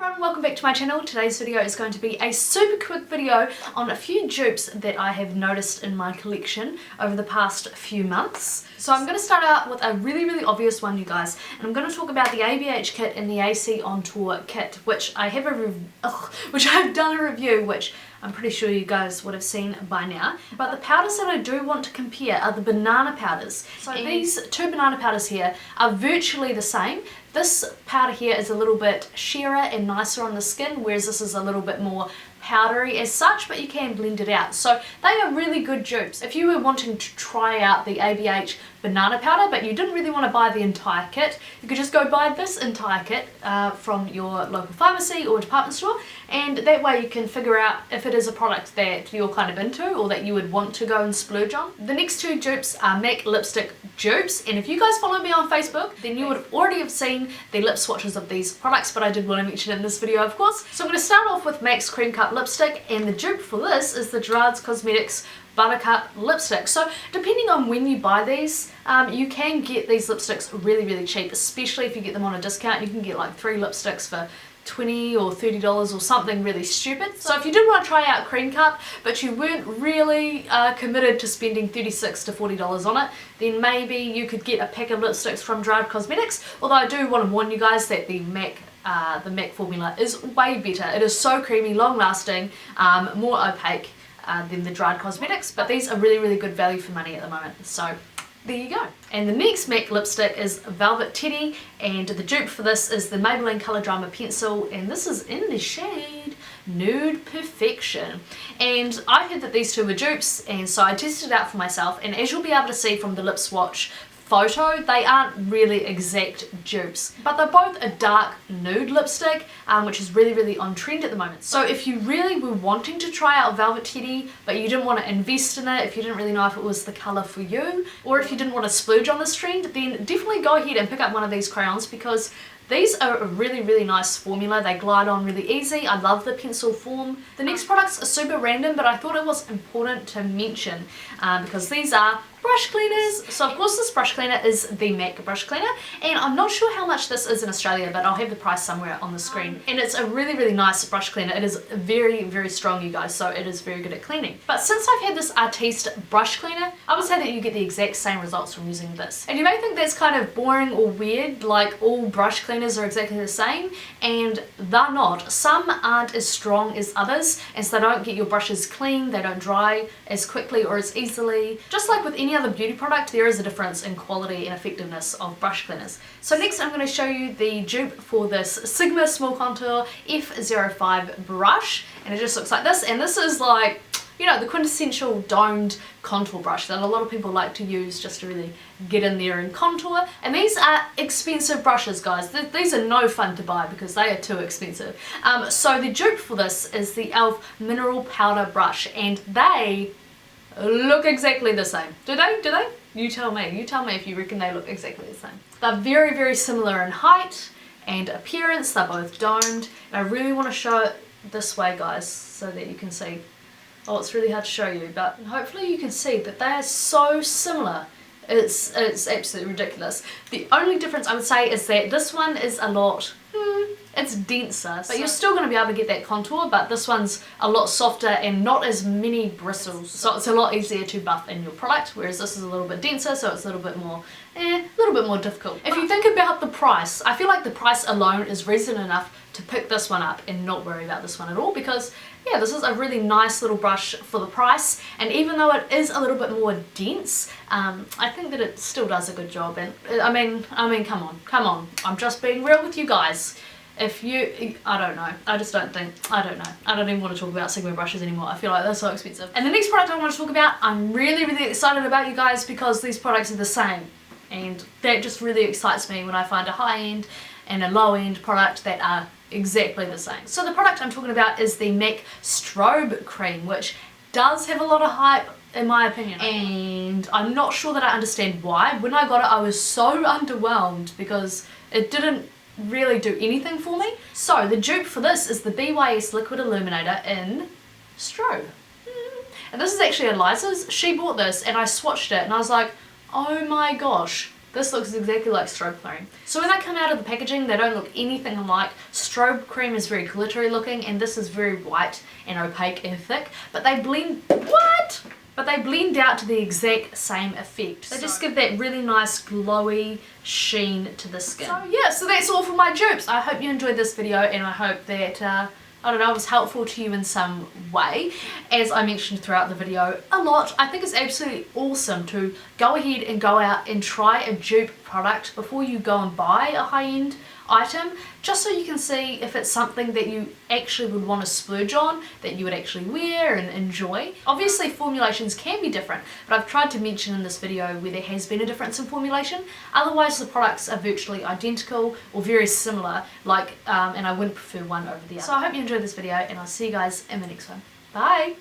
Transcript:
everyone, welcome back to my channel. Today's video is going to be a super quick video on a few dupes that I have noticed in my collection over the past few months. So I'm going to start out with a really obvious one, you guys, and I'm going to talk about the ABH kit and the AC on Tour kit, which I have done a review, which I'm pretty sure you guys would have seen by now. But the powders that I do want to compare are the banana powders. So these two banana powders here are virtually the same. This powder here is a little bit sheerer and nicer on the skin, whereas this is a little bit more powdery as such, but you can blend it out. So they are really good dupes. If you were wanting to try out the ABH banana powder, but you didn't really want to buy the entire kit, you could just go buy this entire kit from your local pharmacy or department store, and that way you can figure out if it is a product that you're kind of into or that you would want to go and splurge on. The next two dupes are MAC lipstick dupes, and if you guys follow me on Facebook, then you would already have seen the lip swatches of these products, but I did want to mention it in this video, of course. So I'm going to start off with MAC's Cream Cup lipstick, and the dupe for this is the Gerard's Cosmetics Buttercup lipstick. So depending on when you buy these, you can get these lipsticks really cheap, especially if you get them on a discount. You can get like 3 lipsticks for $20 or $30 or something really stupid. So if you did want to try out Cream Cup but you weren't really committed to spending $36 to $40 on it, then maybe you could get a pack of lipsticks from Gerard Cosmetics. Although I do want to warn you guys that the MAC formula is way better. It is so creamy, long lasting, more opaque than the Gerard Cosmetics, but these are really good value for money at the moment. So there you go. And the next MAC lipstick is Velvet Teddy, and the dupe for this is the Maybelline Color Drama Pencil, and this is in the shade Nude Perfection. And I heard that these two were dupes, and so I tested it out for myself, and as you'll be able to see from the lip swatch photo, they aren't really exact dupes, but they're both a dark nude lipstick, which is really on trend at the moment. So if you really were wanting to try out Velvet Teddy but you didn't want to invest in it, if you didn't really know if it was the colour for you, or if you didn't want to splurge on this trend, then definitely go ahead and pick up one of these crayons, because these are a really nice formula. They glide on really easy. I love the pencil form. The next products are super random, but I thought it was important to mention because these are brush cleaners. So of course this brush cleaner is the MAC brush cleaner, and I'm not sure how much this is in Australia, but I'll have the price somewhere on the screen. And it's a really nice brush cleaner. It is very strong, you guys, so it is very good at cleaning. But since I've had this Artiste brush cleaner, I would say that you get the exact same results from using this. And you may think that's kind of boring or weird, like all brush cleaners are exactly the same, and they're not. Some aren't as strong as others, and so they don't get your brushes clean, they don't dry as quickly or as easily. Just like with any other beauty product, there is a difference in quality and effectiveness of brush cleaners. So next I'm going to show you the dupe for this Sigma Small Contour F05 brush, and it just looks like this, and this is like, you know, the quintessential domed contour brush that a lot of people like to use just to really get in there and contour. And these are expensive brushes, guys. These are no fun to buy because they are too expensive. So the dupe for this is the e.l.f. Mineral Powder Brush, and they look exactly the same. Do they? Do they? You tell me. You tell me if you reckon they look exactly the same. They're very similar in height and appearance. They're both domed. And I really want to show it this way, guys, so that you can see. Oh, it's really hard to show you, but hopefully you can see that they are so similar. It's absolutely ridiculous. The only difference I would say is that this one is a lot, it's denser, but you're still going to be able to get that contour, but this one's a lot softer and not as many bristles, so it's a lot easier to buff in your product, whereas this is a little bit denser, so it's a little bit more difficult. If you think about the price, I feel like the price alone is reason enough to pick this one up and not worry about this one at all, because yeah, this is a really nice little brush for the price, and even though it is a little bit more dense, I think that it still does a good job. And I mean, come on, I'm just being real with you guys. If you, I don't know, I don't even want to talk about Sigma brushes anymore. I feel like they're so expensive. And the next product I want to talk about, I'm really excited about, you guys, because these products are the same, and that just really excites me when I find a high-end and a low-end product that are exactly the same. So the product I'm talking about is the MAC Strobe Cream, which does have a lot of hype in my opinion, and I'm not sure that I understand why. When I got it, I was so underwhelmed because it didn't really do anything for me. So the dupe for this is the BYS Liquid Illuminator in Strobe. And this is actually Eliza's. She bought this and I swatched it and I was like, oh my gosh, This looks exactly like Strobe Cream. So when they come out of the packaging, they don't look anything alike. Strobe Cream is very glittery looking, and this is very white and opaque and thick, but they blend, But they blend out to the exact same effect. They just give that really nice glowy sheen to the skin. So yeah, so that's all for my dupes. I hope you enjoyed this video, and I hope that I don't know, it was helpful to you in some way. As I mentioned throughout the video a lot, I think it's absolutely awesome to go ahead and go out and try a dupe product before you go and buy a high-end item, just so you can see if it's something that you actually would want to splurge on, that you would actually wear and enjoy. Obviously formulations can be different, but I've tried to mention in this video where there has been a difference in formulation. Otherwise the products are virtually identical or very similar, like and I wouldn't prefer one over the other. So I hope you enjoyed this video, and I'll see you guys in the next one. Bye!